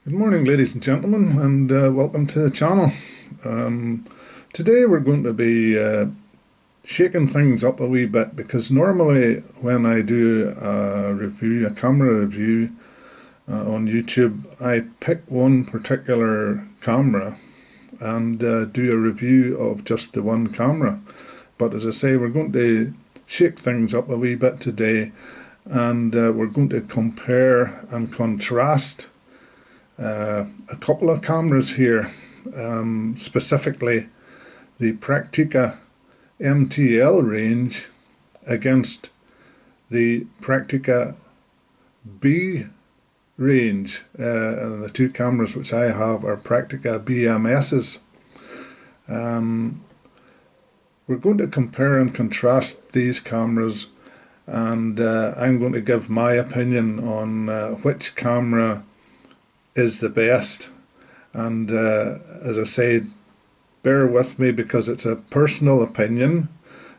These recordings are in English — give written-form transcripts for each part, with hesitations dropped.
Good morning, ladies and gentlemen, and welcome to the channel. Today we're going to be shaking things up a wee bit, because normally when I do a camera review on YouTube, I pick one particular camera and do a review of just the one camera. But as I say, we're going to shake things up a wee bit today, and we're going to compare and contrast a couple of cameras here, specifically the Praktica MTL range against the Praktica B range. And the two cameras which I have are Praktica BMSs. We're going to compare and contrast these cameras, and I'm going to give my opinion on which camera is the best. And as I say, bear with me, because it's a personal opinion.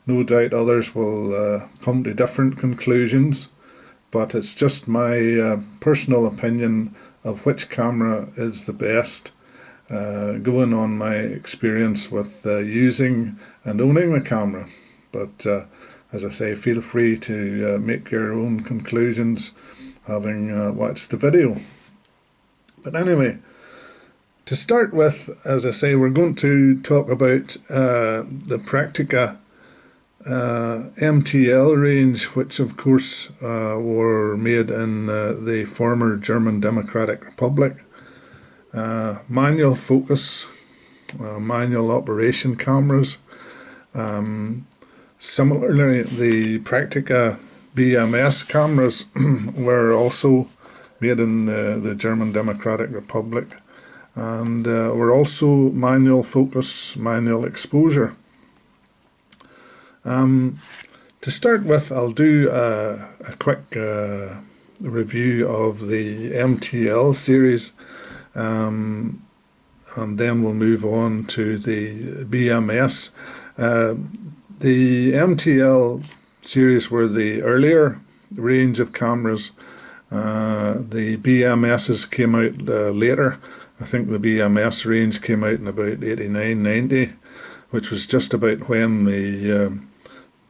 No doubt others will come to different conclusions, but it's just my personal opinion of which camera is the best, going on my experience with using and owning the camera. But as I say, feel free to make your own conclusions having watched the video. But anyway, to start with, as I say, we're going to talk about the Praktica MTL range, which of course were made in the former German Democratic Republic. Manual focus, manual operation cameras. Similarly, the Praktica BMS cameras were also made in the German Democratic Republic, and were also manual focus, manual exposure. To start with, I'll do a quick review of the MTL series, and then we'll move on to the BMS. The MTL series were the earlier range of cameras. The BMSs came out later. I think the BMS range came out in about 89-90, which was just about when the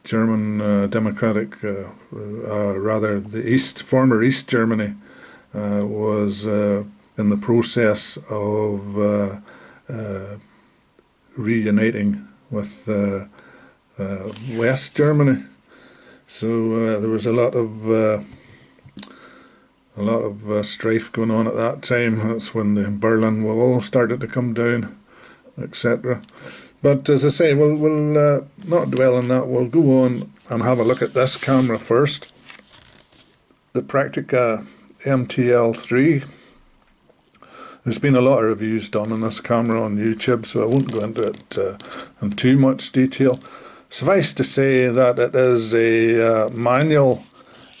German Democratic, rather the former East Germany, was in the process of reuniting with West Germany. So there was a lot of strife going on at that time. That's when the Berlin Wall started to come down, etc. But as I say, we'll not dwell on that. We'll go on and have a look at this camera first, the Praktica MTL3. There's been a lot of reviews done on this camera on YouTube, so I won't go into it in too much detail. Suffice to say that it is a manual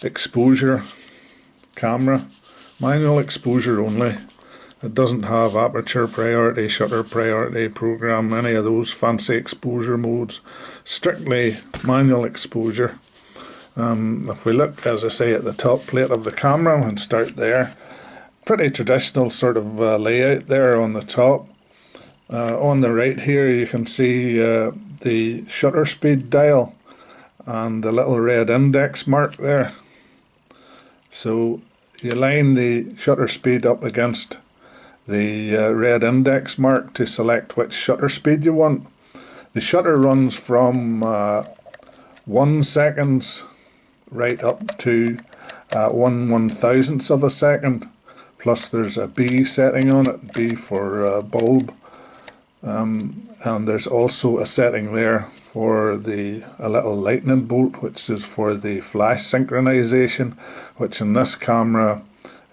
exposure camera, manual exposure only. It doesn't have aperture priority, shutter priority program, any of those fancy exposure modes. Strictly manual exposure. If we look, as I say, at the top plate of the camera and start there, pretty traditional sort of layout there on the top. On the right here you can see the shutter speed dial and the little red index mark there. So you line the shutter speed up against the red index mark to select which shutter speed you want. The shutter runs from 1 second right up to 1/1000th of a second, plus there's a B setting on it, B for bulb, and there's also a setting there for a little lightning bolt, which is for the flash synchronization, which in this camera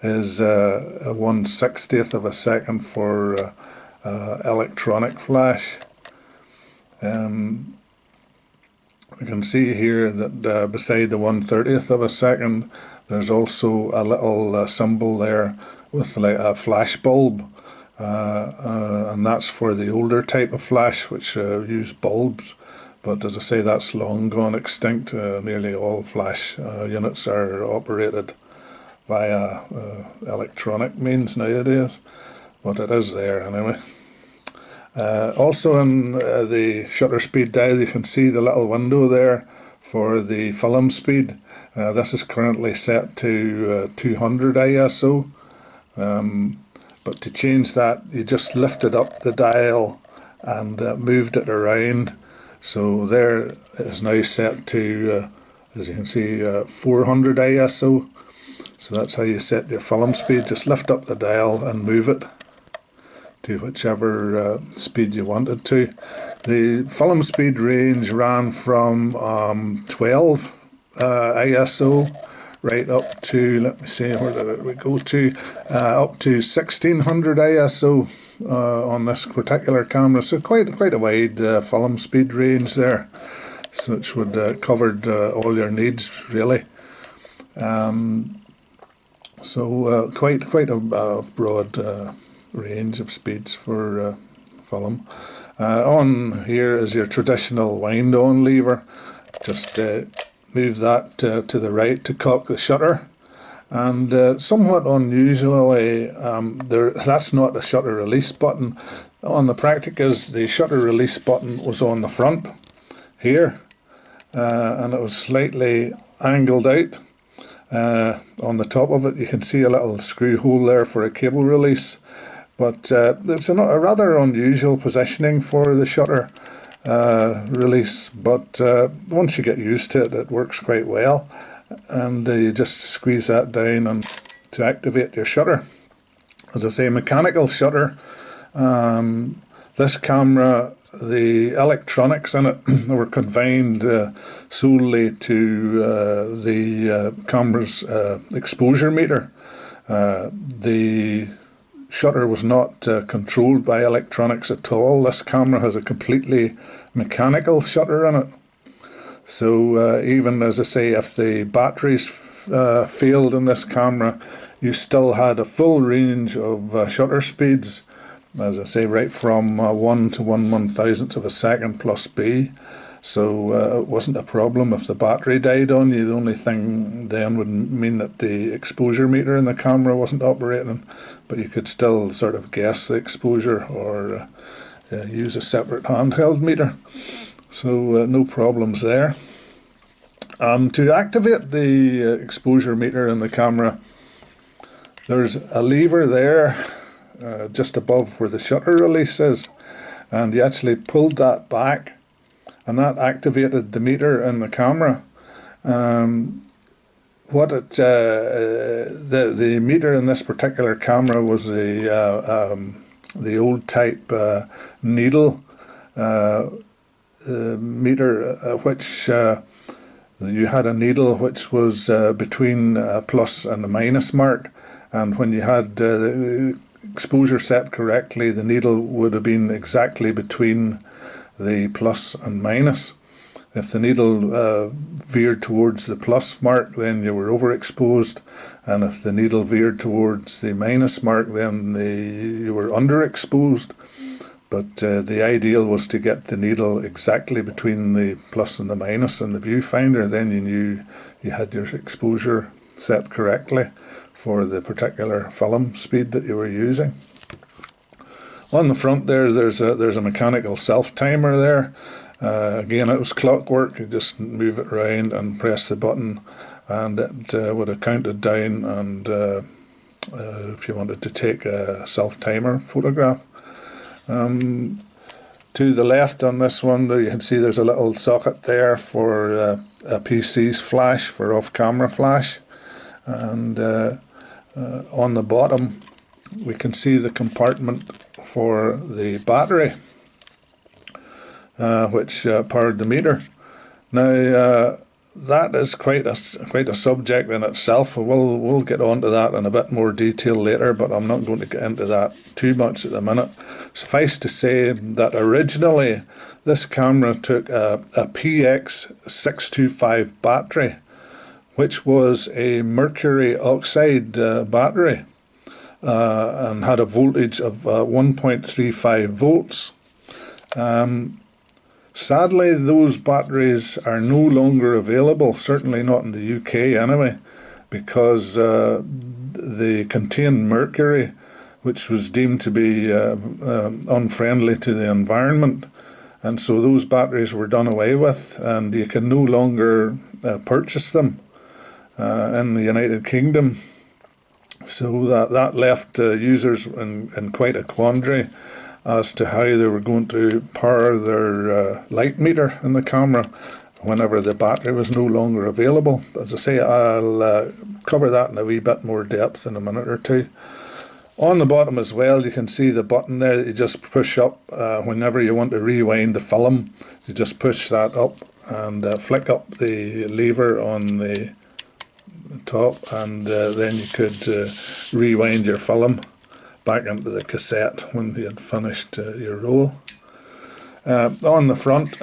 is a 1/60th of a second for electronic flash. You can see here that beside the 1/30th of a second, there's also a little symbol there with like a flash bulb, and that's for the older type of flash, which use bulbs. But as I say, that's long gone extinct. Nearly all flash units are operated via electronic means nowadays, but it is there anyway. Also in the shutter speed dial, you can see the little window there for the film speed. This is currently set to 200 ISO, but to change that you just lifted up the dial and moved it around. So there it is now set to, as you can see, 400 ISO. So that's how you set your film speed. Just lift up the dial and move it to whichever speed you wanted to. The film speed range ran from 12 ISO right up to, let me see, where did we go to, up to 1600 ISO on this particular camera. So quite a wide film speed range there, so which would covered all your needs really. So quite a broad range of speeds for film. On here is your traditional wind on lever. Just move that to the right to cock the shutter, and somewhat unusually that's not a shutter release button. On the Prakticas the shutter release button was on the front here, and it was slightly angled out. On the top of it you can see a little screw hole there for a cable release, but it's a rather unusual positioning for the shutter release, but once you get used to it, it works quite well, and you just squeeze that down and to activate your shutter. As I say, mechanical shutter. This camera, the electronics in it were confined solely to the camera's exposure meter. The shutter was not controlled by electronics at all. This camera has a completely mechanical shutter in it. So even, as I say, if the batteries failed in this camera, you still had a full range of shutter speeds, as I say, right from 1 to 1/1000th of a second plus B. So it wasn't a problem if the battery died on you. The only thing then would mean that the exposure meter in the camera wasn't operating, but you could still sort of guess the exposure or use a separate handheld meter. So no problems there. To activate the exposure meter in the camera, there's a lever there just above where the shutter release is, and you actually pulled that back and that activated the meter in the camera. What it the meter in this particular camera was the old type needle meter, which you had a needle which was between a plus and a minus mark, and when you had the exposure set correctly, the needle would have been exactly between the plus and minus. If the needle veered towards the plus mark, then you were overexposed, and if the needle veered towards the minus mark, then you were underexposed. But the ideal was to get the needle exactly between the plus and the minus in the viewfinder. Then you knew you had your exposure set correctly for the particular film speed that you were using. On the front there's a mechanical self-timer there. Again, it was clockwork. You just move it around and press the button, and it would have counted down, and if you wanted to take a self-timer photograph. To the left on this one, there you can see there's a little socket there for a PC's flash, for off-camera flash, and on the bottom we can see the compartment for the battery, which powered the meter. Now that is quite a subject in itself. We'll get onto that in a bit more detail later, but I'm not going to get into that too much at the minute. Suffice to say that originally this camera took a PX625 battery, which was a mercury oxide battery, and had a voltage of 1.35 volts. Sadly, those batteries are no longer available, certainly not in the UK anyway. because they contained mercury, which was deemed to be unfriendly to the environment. And so those batteries were done away with, and you can no longer purchase them in the United Kingdom. So that left users in quite a quandary as to how they were going to power their light meter in the camera whenever the battery was no longer available. As I say, I'll cover that in a wee bit more depth in a minute or two. On the bottom as well, you can see the button there that you just push up whenever you want to rewind the film. You just push that up and flick up the lever on the top, and then you could rewind your film back into the cassette when you had finished your roll. On the front,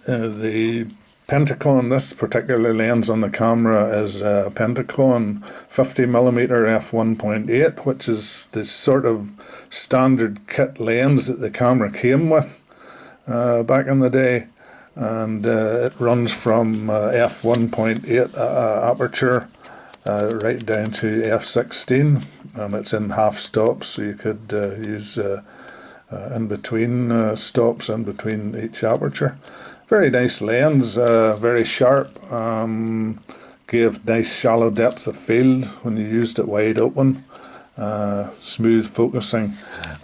the Pentacon, this particular lens on the camera is a Pentacon 50mm f1.8, which is the sort of standard kit lens that the camera came with back in the day. And it runs from f1.8 aperture right down to f16, and it's in half stops, so you could use in between stops in between each aperture. Very nice lens, very sharp, gave nice shallow depth of field when you used it wide open, smooth focusing,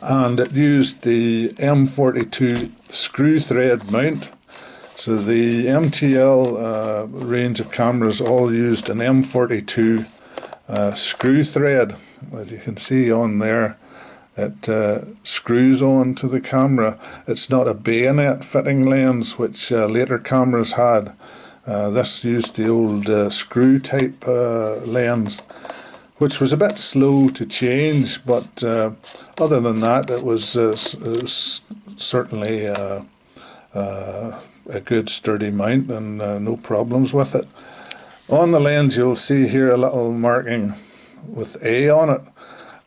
and it used the M42 screw thread mount. So the MTL range of cameras all used an M42 screw thread. As you can see on there, it screws on to the camera. It's not a bayonet fitting lens, which later cameras had. This used the old screw type lens, which was a bit slow to change, but other than that, it was certainly a good sturdy mount, and no problems with it. On the lens you'll see here a little marking with A on it,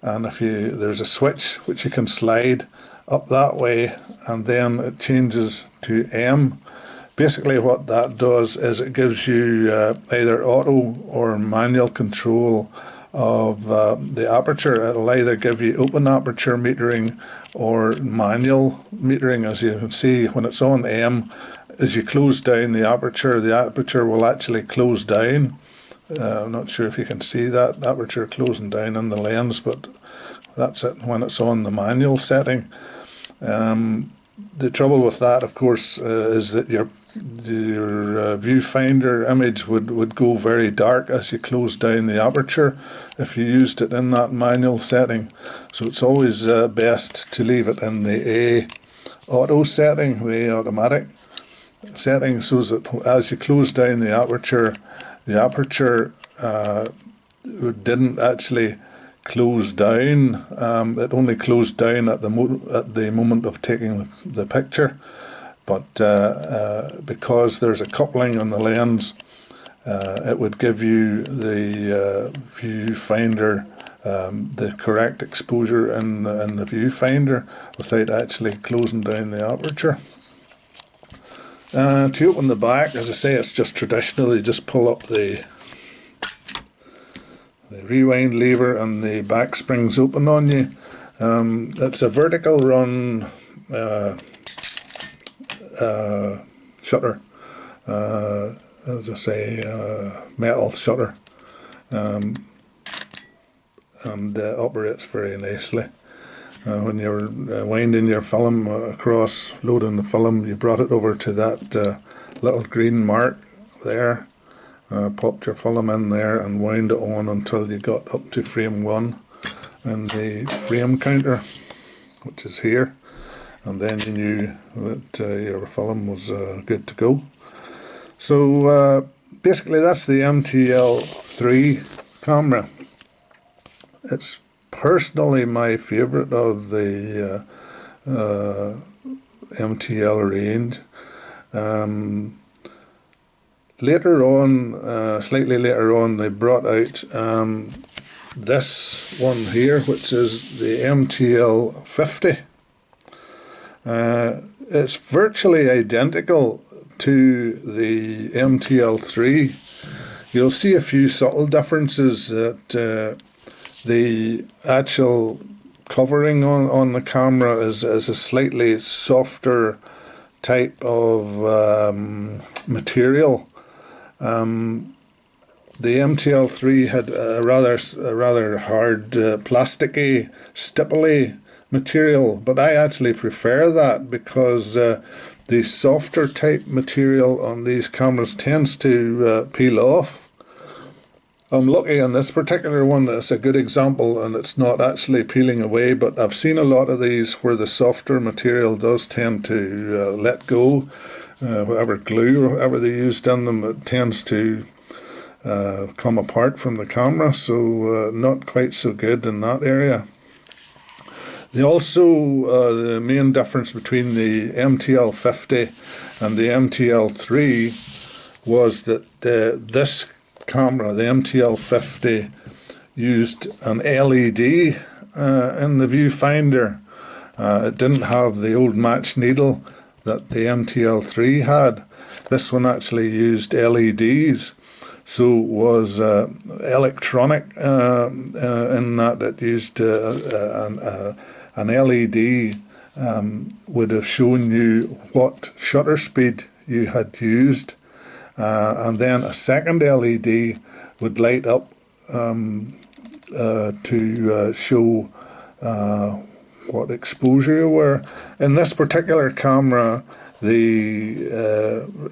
and there's a switch which you can slide up that way, and then it changes to M. Basically what that does is it gives you either auto or manual control of the aperture. It'll either give you open aperture metering or manual metering. As you can see, when it's on M, as you close down the aperture will actually close down. I'm not sure if you can see that aperture closing down in the lens, but that's it when it's on the manual setting. The trouble with that, of course, is that your viewfinder image would go very dark as you close down the aperture if you used it in that manual setting. So it's always best to leave it in the A auto setting, the automatic setting, so that as you close down the aperture didn't actually close down. It only closed down at the moment of taking the picture, but because there's a coupling on the lens, it would give you the viewfinder the correct exposure in the viewfinder without actually closing down the aperture. To open the back, as I say, it's just traditional. You just pull up the rewind lever and the back springs open on you. It's a vertical run shutter, as I say, metal shutter, and operates very nicely. When you're winding your film across, loading the film, you brought it over to that little green mark there, popped your film in there and wound it on until you got up to frame 1 and the frame counter, which is here, and then you knew that your film was good to go. So basically that's the MTL3 camera. It's personally my favourite of the MTL range. Later on, slightly later on, they brought out this one here, which is the MTL 50. It's virtually identical to the MTL 3. you'll see a few subtle differences. That the actual covering on the camera is a slightly softer type of material. The MTL3 had a rather hard, plasticky, stipply material, but I actually prefer that because the softer type material on these cameras tends to peel off. I'm lucky on this particular one that it's a good example and it's not actually peeling away, but I've seen a lot of these where the softer material does tend to let go. Whatever glue or whatever they used in them, it tends to come apart from the camera, so not quite so good in that area. The main difference between the MTL50 and the MTL3 was that this camera, the MTL50, used an LED in the viewfinder. It didn't have the old match needle that the MTL3 had. This one actually used LEDs. So was electronic in that it used an LED would have shown you what shutter speed you had used, and then a second LED would light up to show what exposure you were. In this particular camera, the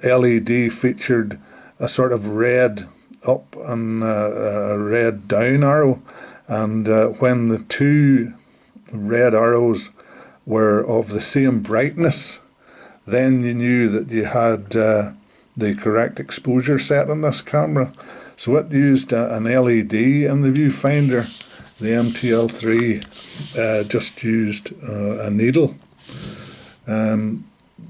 LED featured a sort of red up and a red down arrow, and when the two red arrows were of the same brightness, then you knew that you had the correct exposure set on this camera. So it used an LED in the viewfinder. The MTL3 just used a needle.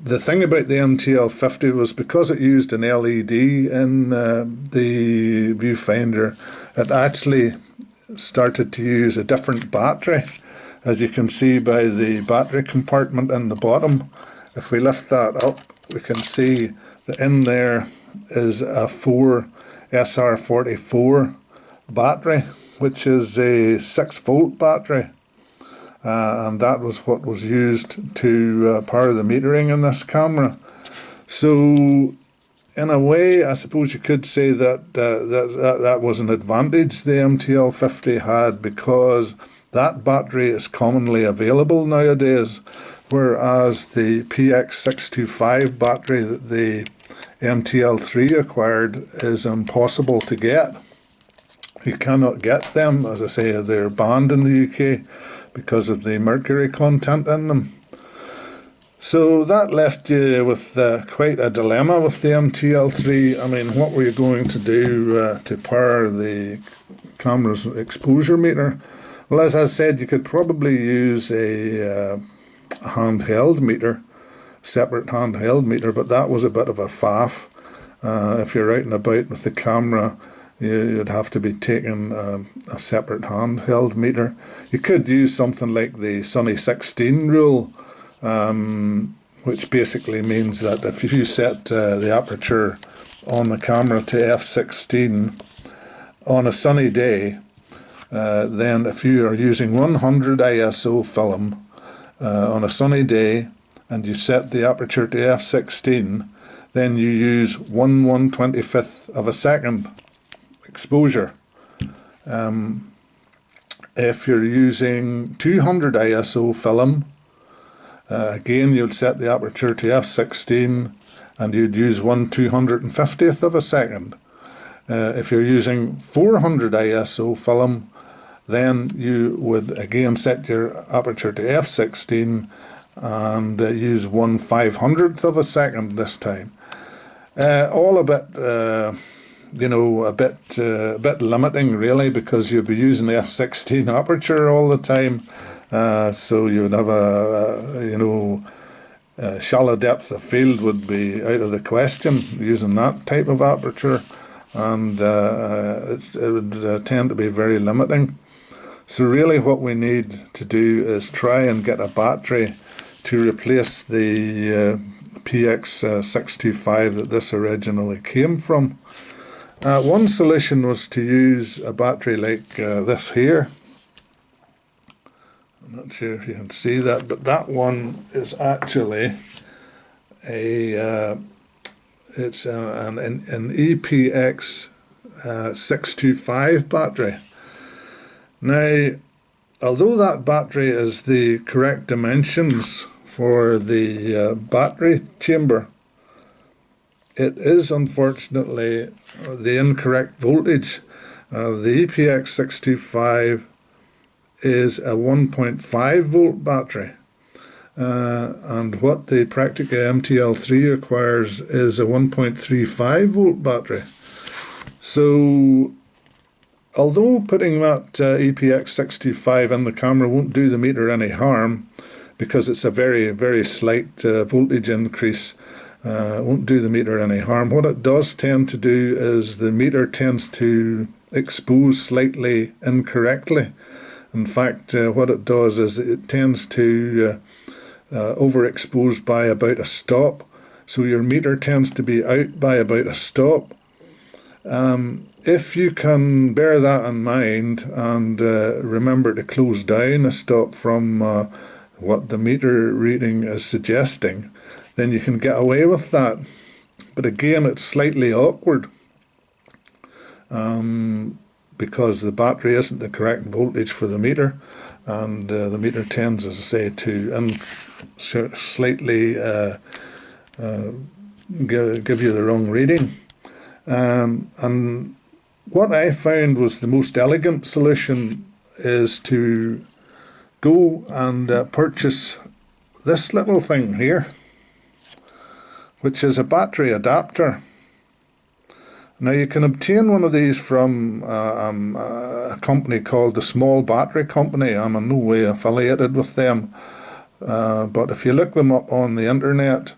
The thing about the MTL50 was because it used an LED in the viewfinder, it actually started to use a different battery, as you can see by the battery compartment in the bottom. If we lift that up, we can see that in there is a 4 SR44 battery, which is a 6-volt battery. And that was what was used to power the metering in this camera. So in a way, I suppose you could say that that was an advantage the MTL50 had, because that battery is commonly available nowadays, whereas the PX625 battery that the MTL3 acquired is impossible to get. You cannot get them. As I say, they're banned in the UK because of the mercury content in them. So that left you with quite a dilemma with the MTL3. I mean, what were you going to do to power the camera's exposure meter? Well, as I said, you could probably use a handheld meter, separate handheld meter, but that was a bit of a faff. If you're out and about with the camera, you'd have to be taking a separate handheld meter. You could use something like the Sunny 16 rule, which basically means that if you set the aperture on the camera to f16 on a sunny day, then if you are using 100 ISO film on a sunny day and you set the aperture to f16, then you use 1/125th of a second exposure. If you're using 200 ISO film, again you'd set the aperture to f16 and you'd use 1/250th of a second. If you're using 400 ISO film, then you would again set your aperture to f16 and use 1/500th of a second this time. All a bit a bit limiting really, because you'd be using the f16 aperture all the time, so you would have a shallow depth of field would be out of the question using that type of aperture, and it would tend to be very limiting. So really what we need to do is try and get a battery to replace the PX625 that this originally came from. One solution was to use a battery like this here. I'm not sure if you can see that, but that one is actually it's an EPX 625 battery. Now, although that battery is the correct dimensions for the battery chamber, it is unfortunately the incorrect voltage. The EPX 625 is a 1.5 volt battery, and what the Praktica MTL3 requires is a 1.35 volt battery. So although putting that EPX 625 in the camera won't do the meter any harm, because it's a very, very slight voltage increase, won't do the meter any harm. What it does tend to do is the meter tends to expose slightly incorrectly. In fact, what it does is it tends to overexpose by about a stop. So your meter tends to be out by about a stop. If you can bear that in mind and remember to close down a stop from what the meter reading is suggesting, then you can get away with that. But again, it's slightly awkward because the battery isn't the correct voltage for the meter, and the meter tends, as I say, to slightly give you the wrong reading. And what I found was the most elegant solution is to go and purchase this little thing here, which is a battery adapter. Now, you can obtain one of these from a company called the Small Battery Company. I'm in no way affiliated with them, but if you look them up on the internet,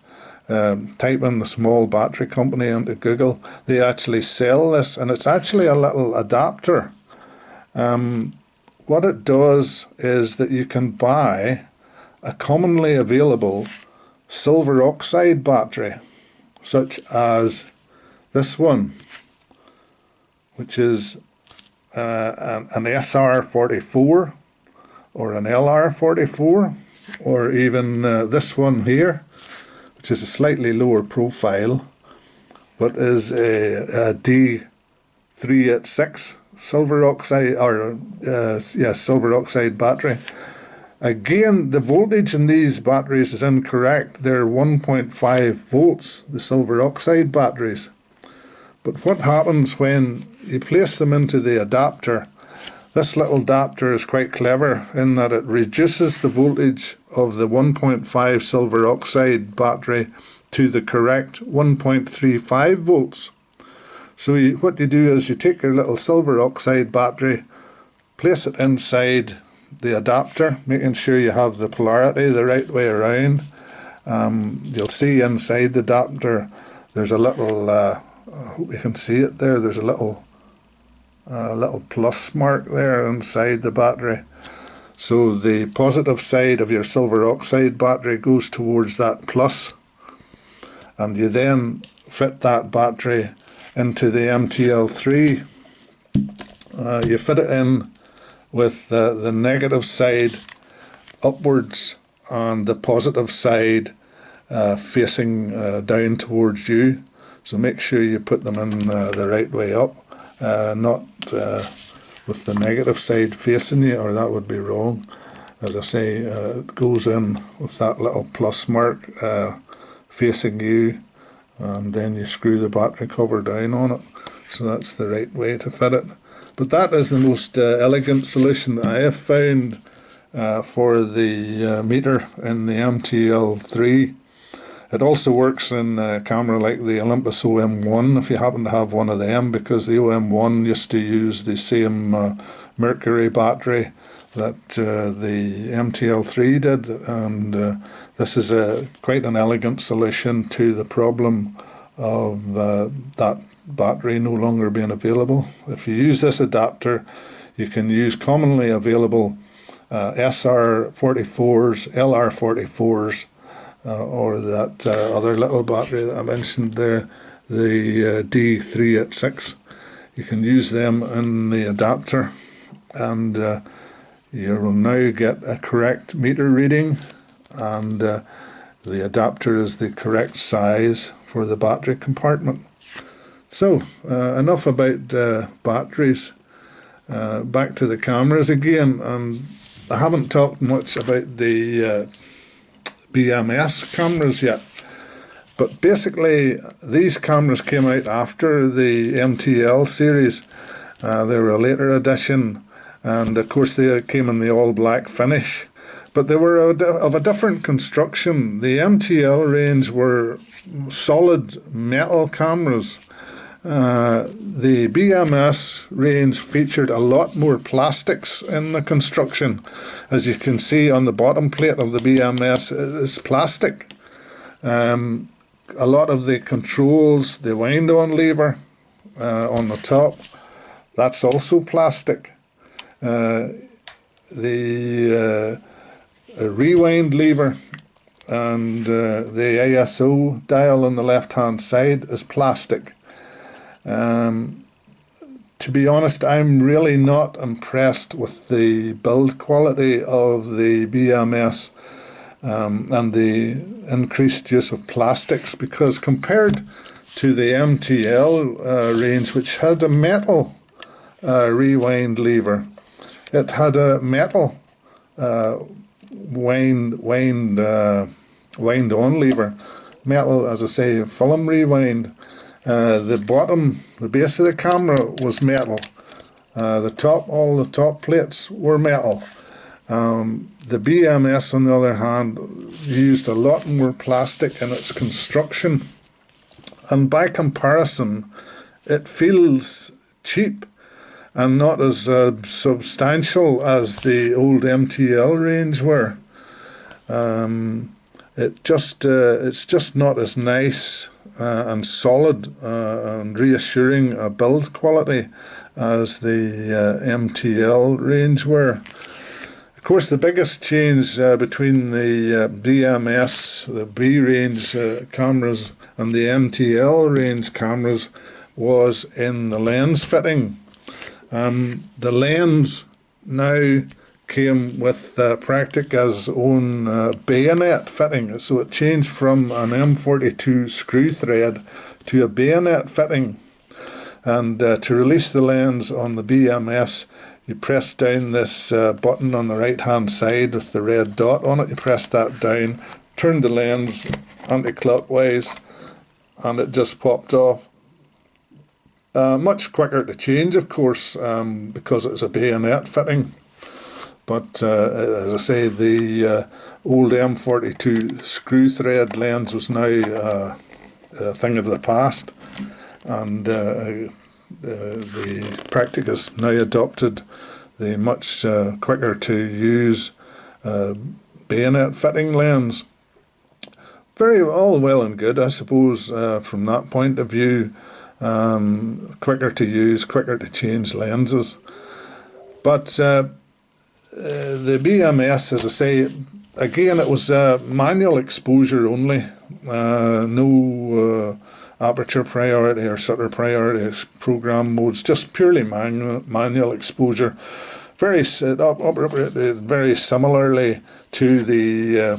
type in the Small Battery Company into Google, they actually sell this, and it's actually a little adapter. What it does is that you can buy a commonly available silver oxide battery, such as this one, which is an SR44 or an LR44, or even this one here, which is a slightly lower profile, but is a D386 silver oxide, or silver oxide battery. Again, the voltage in these batteries is incorrect. They're 1.5 volts, the silver oxide batteries. But what happens when you place them into the adapter? This little adapter is quite clever in that it reduces the voltage of the 1.5 silver oxide battery to the correct 1.35 volts. So what you do is you take your little silver oxide battery, place it inside the adapter, making sure you have the polarity the right way around. You'll see inside the adapter there's a little, I hope you can see it there, there's a little plus mark there inside the battery. So the positive side of your silver oxide battery goes towards that plus, and you then fit that battery into the MTL3. You fit it in with the negative side upwards and the positive side facing down towards you. So make sure you put them in the right way up, not with the negative side facing you, or that would be wrong. As I say, it goes in with that little plus mark facing you, and then you screw the battery cover down on it. So that's the right way to fit it. But that is the most elegant solution that I have found for the meter in the MTL3. It also works in a camera like the Olympus OM1, if you happen to have one of them, because the OM1 used to use the same mercury battery that the MTL3 did, and this is quite an elegant solution to the problem of that battery no longer being available. If you use this adapter, you can use commonly available SR44s, LR44s, or that other little battery that I mentioned there, the D386. you can use them in the adapter, and you will now get a correct meter reading, and the adapter is the correct size for the battery compartment. So enough about batteries. Back to the cameras again, and I haven't talked much about the BMS cameras yet, but basically these cameras came out after the MTL series. They were a later edition, and of course they came in the all black finish, but they were of a different construction. The MTL range were solid metal cameras. The BMS range featured a lot more plastics in the construction. As you can see on the bottom plate of the BMS, it is plastic. A lot of the controls, the wind-on lever on the top, that's also plastic. The rewind lever and the ISO dial on the left-hand side is plastic. To be honest, I'm really not impressed with the build quality of the BMS and the increased use of plastics, because compared to the MTL range, which had a metal rewind lever, it had a metal wind-on lever, metal, as I say, film rewind. The base of the camera was metal. All the top plates were metal. The BMS, on the other hand, used a lot more plastic in its construction, and by comparison, it feels cheap and not as substantial as the old MTL range were. It's just not as nice and solid and reassuring a build quality as the MTL range were. Of course, the biggest change between the BMS, the B range cameras, and the MTL range cameras was in the lens fitting. The lens now came with Praktica's own bayonet fitting, so it changed from an M42 screw thread to a bayonet fitting. And to release the lens on the BMS, you press down this button on the right hand side with the red dot on it. You press that down, turn the lens anti-clockwise, and it just popped off. Much quicker to change, of course, because it's a bayonet fitting. But as I say, the old M42 screw thread lens was now a thing of the past, and the Praktica's now adopted the much quicker to use bayonet fitting lens. All well and good, I suppose, from that point of view. Quicker to use, quicker to change lenses. But the BMS, as I say, again, it was manual exposure only. No aperture priority or shutter priority program modes, just purely manual exposure. It operated very similarly to the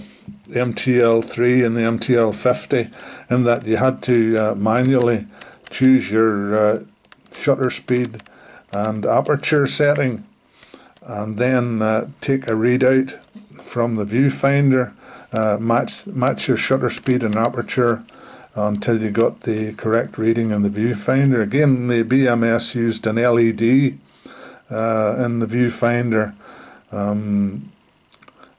MTL3 and the MTL50, in that you had to manually choose your shutter speed and aperture setting, and then take a readout from the viewfinder, match your shutter speed and aperture until you got the correct reading in the viewfinder. Again, the BMS used an LED in the viewfinder.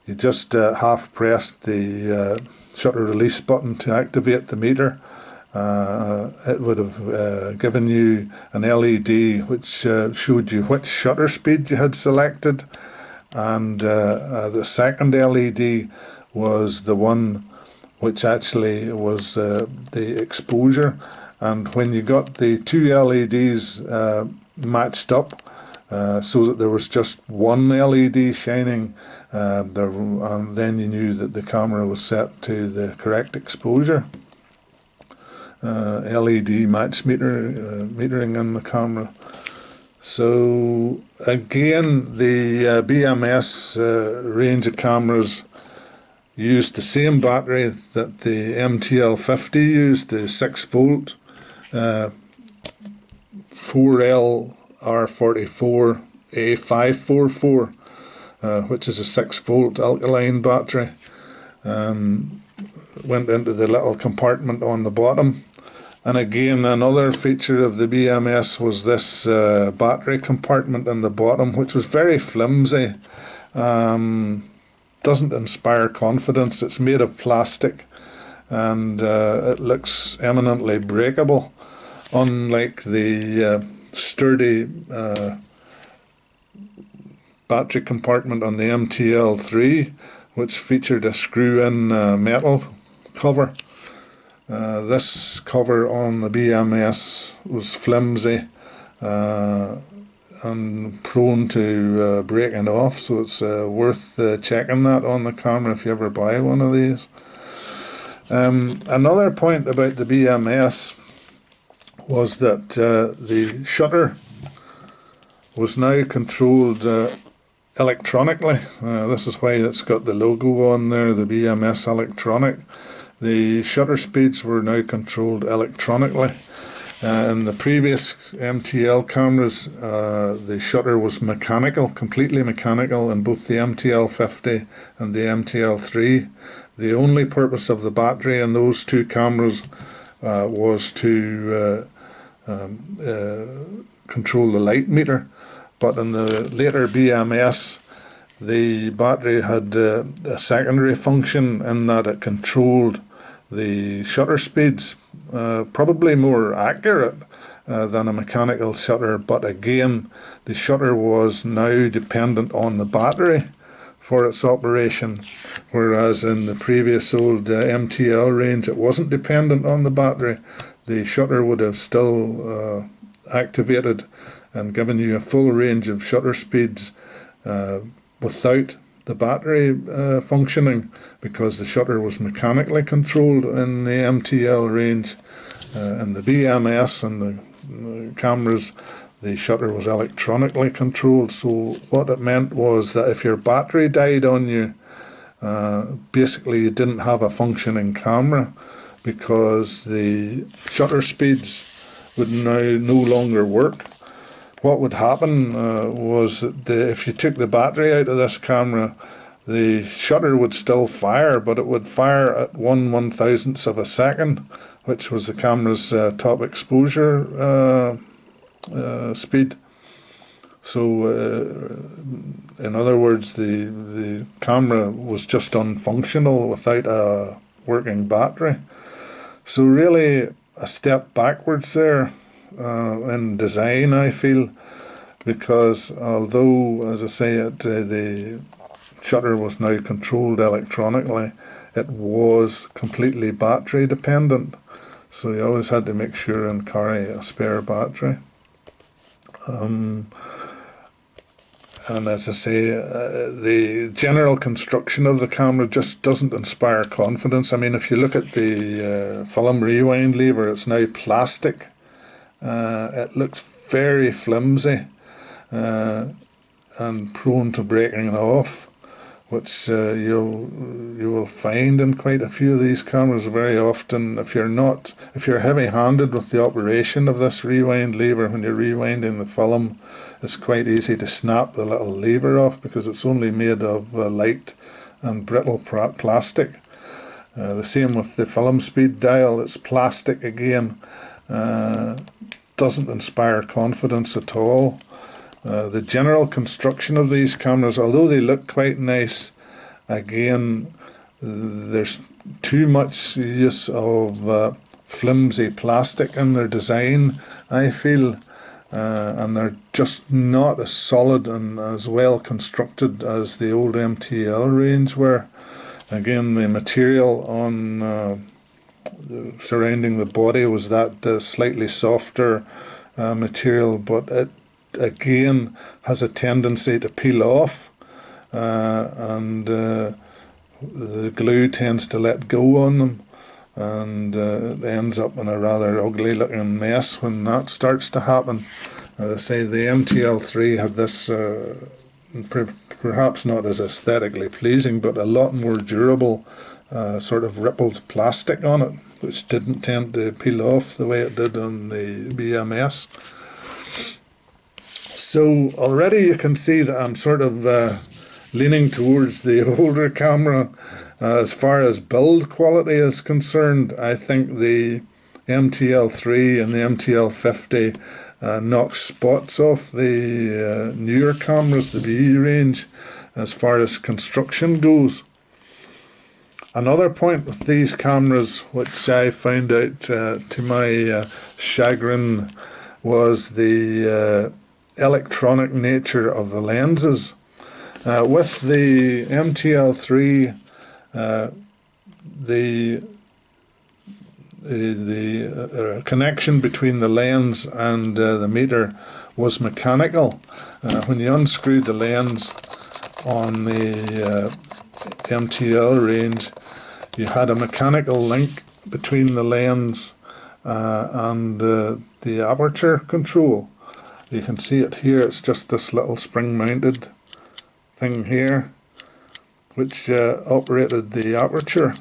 You just half pressed the shutter release button to activate the meter. It would have given you an LED which showed you which shutter speed you had selected, and the second LED was the one which actually was the exposure. And when you got the two LEDs matched up, so that there was just one LED shining, and then you knew that the camera was set to the correct exposure. LED match metering in the camera. So again, the BMS range of cameras used the same battery that the MTL 50 used, the 6-volt 4LR44A544, which is a 6-volt alkaline battery. Went into the little compartment on the bottom. And again, another feature of the BMS was this battery compartment in the bottom, which was very flimsy. Doesn't inspire confidence. It's made of plastic, and it looks eminently breakable, unlike the sturdy battery compartment on the MTL3, which featured a screw-in metal cover. This cover on the BMS was flimsy and prone to breaking off, so it's worth checking that on the camera if you ever buy one of these. Another point about the BMS was that the shutter was now controlled electronically. This is why it's got the logo on there, the BMS electronic. The shutter speeds were now controlled electronically. In the previous MTL cameras, the shutter was mechanical, completely mechanical, in both the MTL 50 and the MTL 3. The only purpose of the battery in those two cameras was to control the light meter. But in the later BMS, the battery had a secondary function in that it controlled the shutter speeds, probably more accurate than a mechanical shutter, but again, the shutter was now dependent on the battery for its operation, whereas in the previous old MTL range it wasn't dependent on the battery. The shutter would have still activated and given you a full range of shutter speeds without the battery functioning, because the shutter was mechanically controlled in the MTL range. In the BMS and the cameras, the shutter was electronically controlled. So what it meant was that if your battery died on you, basically you didn't have a functioning camera, because the shutter speeds would now no longer work. What would happen was that if you took the battery out of this camera, the shutter would still fire, but it would fire at 1/1000th of a second, which was the camera's top exposure speed. So, in other words, the camera was just unfunctional without a working battery. So really a step backwards there in design, I feel, because although, as I say, the shutter was now controlled electronically, it was completely battery dependent, so you always had to make sure and carry a spare battery. And as I say, the general construction of the camera just doesn't inspire confidence. I mean, if you look at the film rewind lever, it's now plastic. It looks very flimsy and prone to breaking off, which you will find in quite a few of these cameras very often. If you're heavy-handed with the operation of this rewind lever, when you're rewinding the film, it's quite easy to snap the little lever off, because it's only made of light and brittle plastic. The same with the film speed dial, it's plastic again. Doesn't inspire confidence at all. The general construction of these cameras, although they look quite nice, again, there's too much use of flimsy plastic in their design, I feel, and they're just not as solid and as well constructed as the old MTL range were. Again, the material on surrounding the body was that slightly softer material, but it again has a tendency to peel off, and the glue tends to let go on them. and it ends up in a rather ugly looking mess when that starts to happen. As I say, the MTL3 had this perhaps not as aesthetically pleasing, but a lot more durable sort of rippled plastic on it, which didn't tend to peel off the way it did on the BMS. So already you can see that I'm sort of leaning towards the older camera. As far as build quality is concerned, I think the MTL3 and the MTL50 knocks spots off the newer cameras, the BE range, as far as construction goes. Another point with these cameras, which I found out to my chagrin, was the electronic nature of the lenses. With the MTL3, the connection between the lens and the meter was mechanical. When you unscrewed the lens on the MTL range, you had a mechanical link between the lens and the aperture control. You can see it here. It's just this little spring mounted thing here which operated the aperture.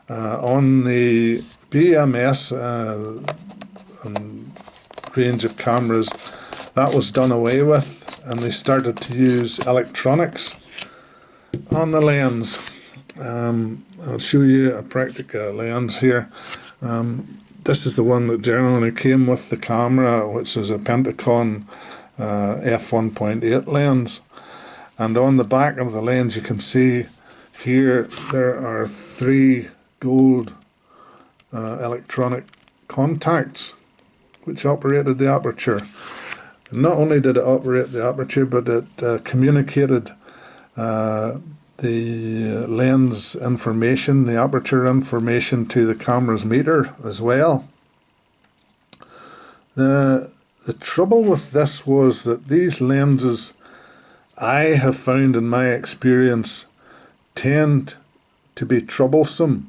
On the BMS range of cameras, that was done away with, and they started to use electronics on the lens. I'll show you a Praktica lens here. This is the one that generally came with the camera, which is a Pentacon f1.8 lens. And on the back of the lens you can see here there are 3 gold electronic contacts which operated the aperture. And not only did it operate the aperture, but it communicated the lens information, the aperture information, to the camera's meter as well. The trouble with this was that these lenses, I have found in my experience, tend to be troublesome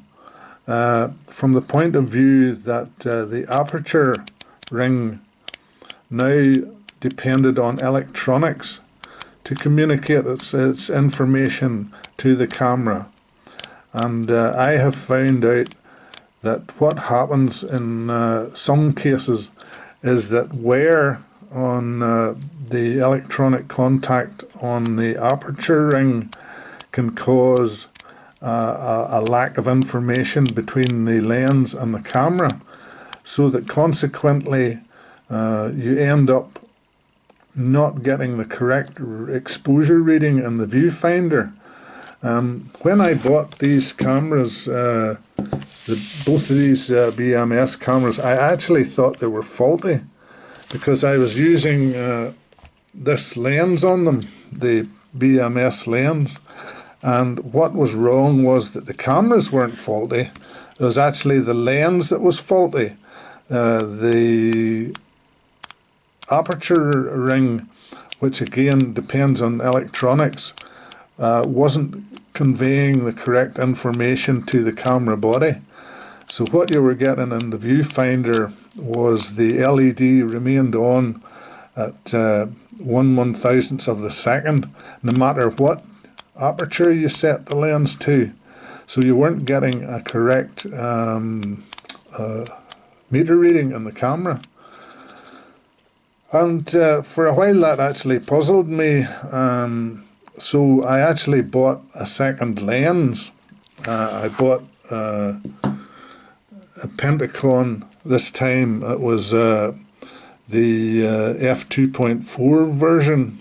from the point of view that the aperture ring now depended on electronics to communicate its information to the camera. And I have found out that what happens in some cases is that wear on the electronic contact on the aperture ring can cause a lack of information between the lens and the camera, so that consequently you end up not getting the correct exposure reading in the viewfinder. When I bought these cameras, both of these BMS cameras, I actually thought they were faulty, because I was using this lens on them, the BMS lens, and what was wrong was that the cameras weren't faulty. It was actually the lens that was faulty. The aperture ring, which again depends on electronics, wasn't conveying the correct information to the camera body. So what you were getting in the viewfinder was the LED remained on at 1/1000th of the second, no matter what aperture you set the lens to. So you weren't getting a correct meter reading in the camera. And for a while that actually puzzled me. So I actually bought a second lens. I bought a Pentacon. This time it was the f2.4 version.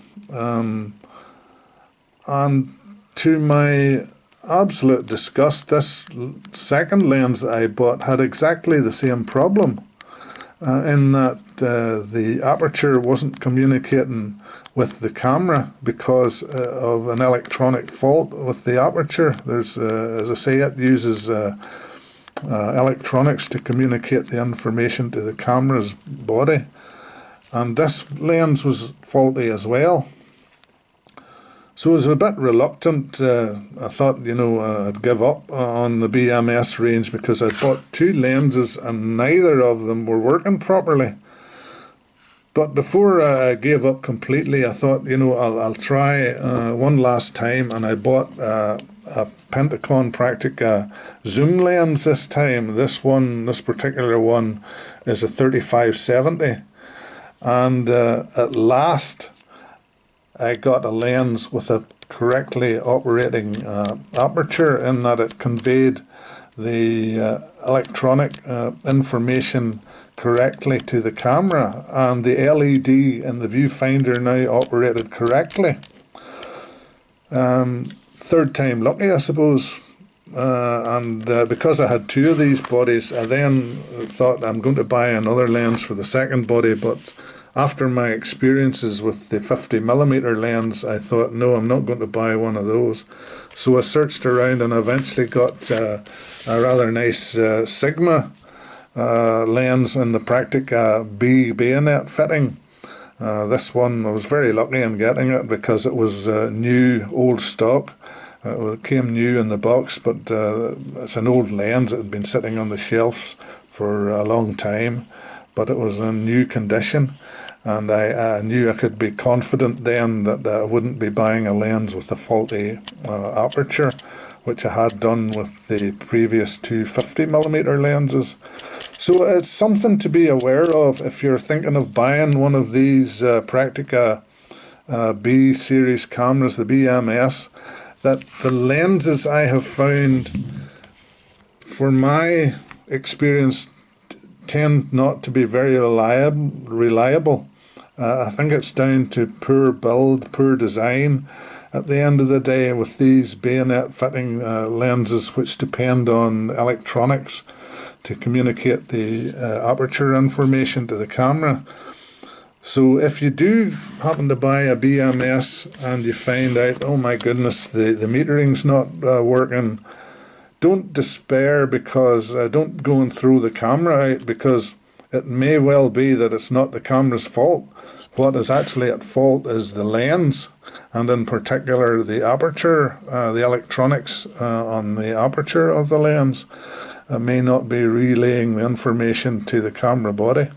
And to my absolute disgust, this second lens that I bought had exactly the same problem, in that the aperture wasn't communicating with the camera because of an electronic fault with the aperture. There's, as I say, it uses electronics to communicate the information to the camera's body, and this lens was faulty as well. So I was a bit reluctant. I thought, I'd give up on the BMS range because I bought two lenses and neither of them were working properly. But before I gave up completely, I thought, I'll try one last time, and I bought a Pentacon Praktica zoom lens this time. This particular one, is a 3570. And at last, I got a lens with a correctly operating aperture, in that it conveyed the electronic information correctly to the camera, and the LED in the viewfinder now operated correctly. Third time lucky, I suppose. And because I had two of these bodies, I then thought I'm going to buy another lens for the second body, but after my experiences with the 50mm lens, I thought, no, I'm not going to buy one of those. So I searched around and eventually got a rather nice Sigma lens in the Praktica BMS fitting. This one, I was very lucky in getting it because it was new, old stock. It came new in the box, but it's an old lens. It had been sitting on the shelves for a long time, but it was in new condition. And I knew I could be confident then that I wouldn't be buying a lens with a faulty aperture, which I had done with the previous two 50mm lenses. So it's something to be aware of if you're thinking of buying one of these Praktica B series cameras, the BMS, that the lenses I have found, for my experience, tend not to be very reliable. I think it's down to poor build, poor design at the end of the day with these bayonet fitting lenses, which depend on electronics to communicate the aperture information to the camera. So if you do happen to buy a BMS and you find out, oh my goodness, the metering's not working, don't despair, because don't go and throw the camera out, because it may well be that it's not the camera's fault. What is actually at fault is the lens, and in particular the aperture, the electronics on the aperture of the lens may not be relaying the information to the camera body.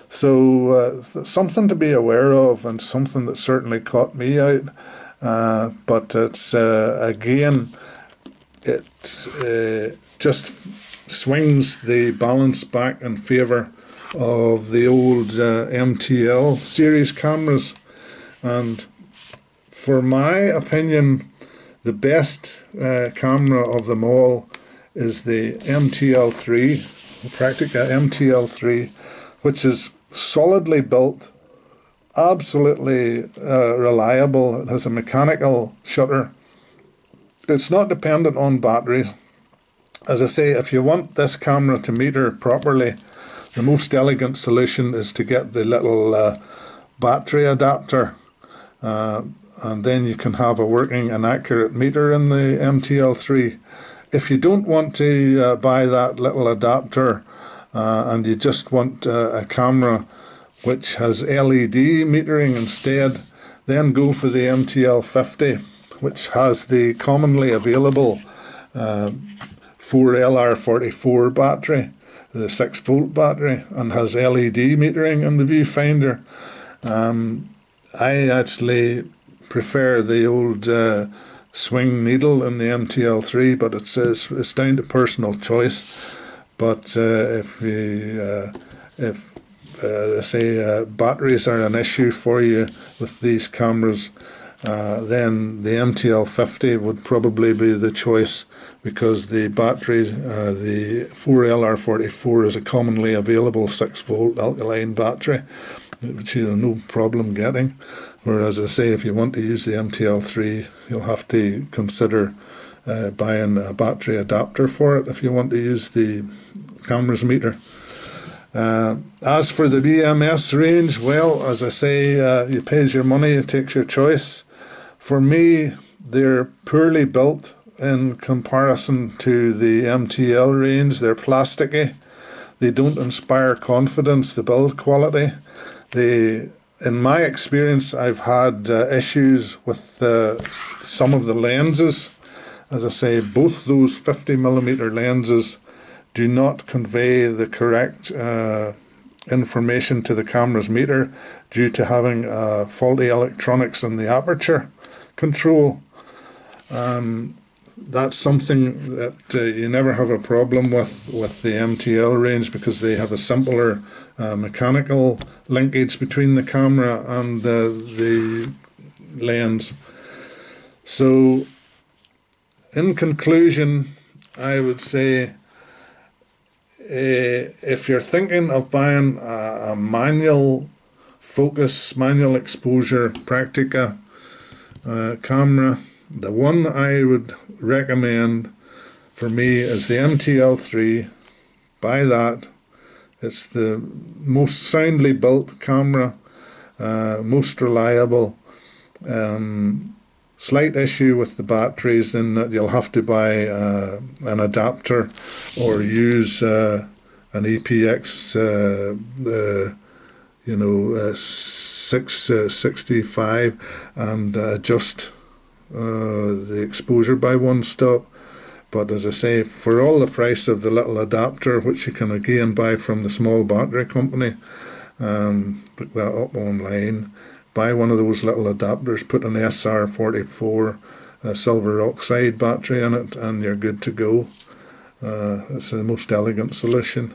So something to be aware of, and something that certainly caught me out. But it's again, it just swings the balance back in favour of the old MTL series cameras. And for my opinion, the best camera of them all is the MTL3, the Praktica MTL3, which is solidly built, absolutely reliable. It has a mechanical shutter. It's not dependent on batteries. As I say, if you want this camera to meter properly, the most elegant solution is to get the little battery adapter, and then you can have a working and accurate meter in the MTL3. If you don't want to buy that little adapter, and you just want a camera which has LED metering instead, then go for the MTL50, which has the commonly available 4LR44 battery, the 6-volt battery, and has LED metering in the viewfinder. I actually prefer the old swing needle in the MTL3, but it's down to personal choice. But if batteries are an issue for you with these cameras, then the MTL50 would probably be the choice, because the battery, the 4LR44, is a commonly available 6-volt alkaline battery, which you have no problem getting. Whereas, I say, if you want to use the MTL3, you'll have to consider buying a battery adapter for it if you want to use the camera's meter. As for the BMS range, well, as I say, you pay your money, it takes your choice. For me, they're poorly built in comparison to the MTL range. They're plasticky. They don't inspire confidence, the build quality. They in my experience, I've had issues with some of the lenses. As I say, both those 50mm lenses do not convey the correct information to the camera's meter due to having faulty electronics in the aperture control. That's something that you never have a problem with the MTL range, because they have a simpler mechanical linkage between the camera and the lens. So in conclusion, I would say, if you're thinking of buying a manual focus, manual exposure Praktica camera, the one I would recommend for me is the MTL3. Buy that. It's the most soundly built camera, most reliable. Slight issue with the batteries in that you'll have to buy an adapter or use an EPX 665 and adjust the exposure by one stop. But as I say, for all the price of the little adapter, which you can again buy from the small battery company, pick that up online, buy one of those little adapters, put an SR44 silver oxide battery in it, and you're good to go. It's the most elegant solution.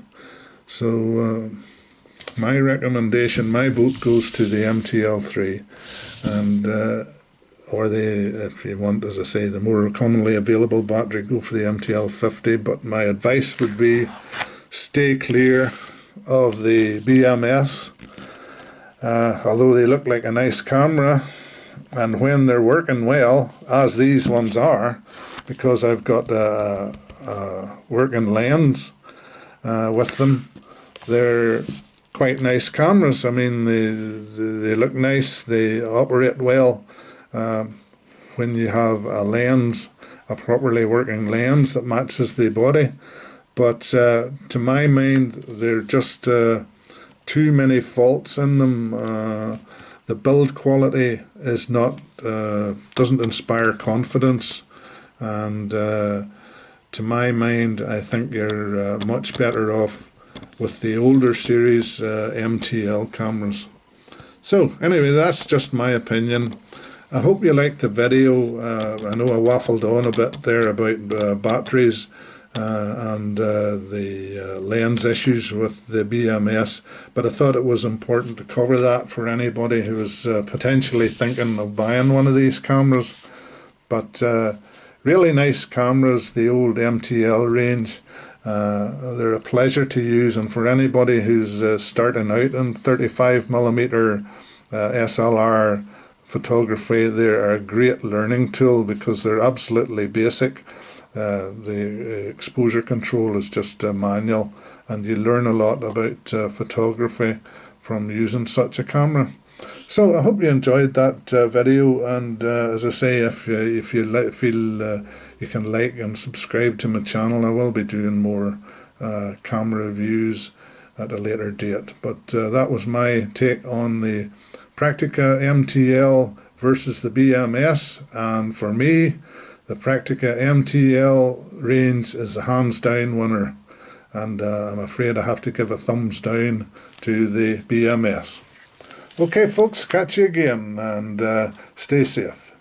So my recommendation, my vote goes to the MTL3, and or if you want, as I say, the more commonly available battery, go for the MTL50. But my advice would be, stay clear of the BMS. Although they look like a nice camera, and when they're working well, as these ones are, because I've got a working lens with them, they're quite nice cameras. I mean, they look nice, they operate well. When you have a lens, a properly working lens that matches the body. But to my mind, they're just too many faults in them. The build quality is not doesn't inspire confidence, and to my mind, I think you're much better off with the older series MTL cameras. So anyway, that's just my opinion. I hope you liked the video. I know I waffled on a bit there about batteries and the lens issues with the BMS, but I thought it was important to cover that for anybody who is potentially thinking of buying one of these cameras. But really nice cameras, the old MTL range. They're a pleasure to use, and for anybody who's starting out in 35mm SLR photography, they're a great learning tool because they're absolutely basic. The exposure control is just manual, and you learn a lot about photography from using such a camera. So I hope you enjoyed that video, and as I say, if you feel you can like and subscribe to my channel, I will be doing more camera reviews at a later date. But that was my take on the Praktica MTL versus the BMS, and for me, the Praktica MTL range is the hands down winner, and I'm afraid I have to give a thumbs down to the BMS. Okay folks, catch you again, and stay safe.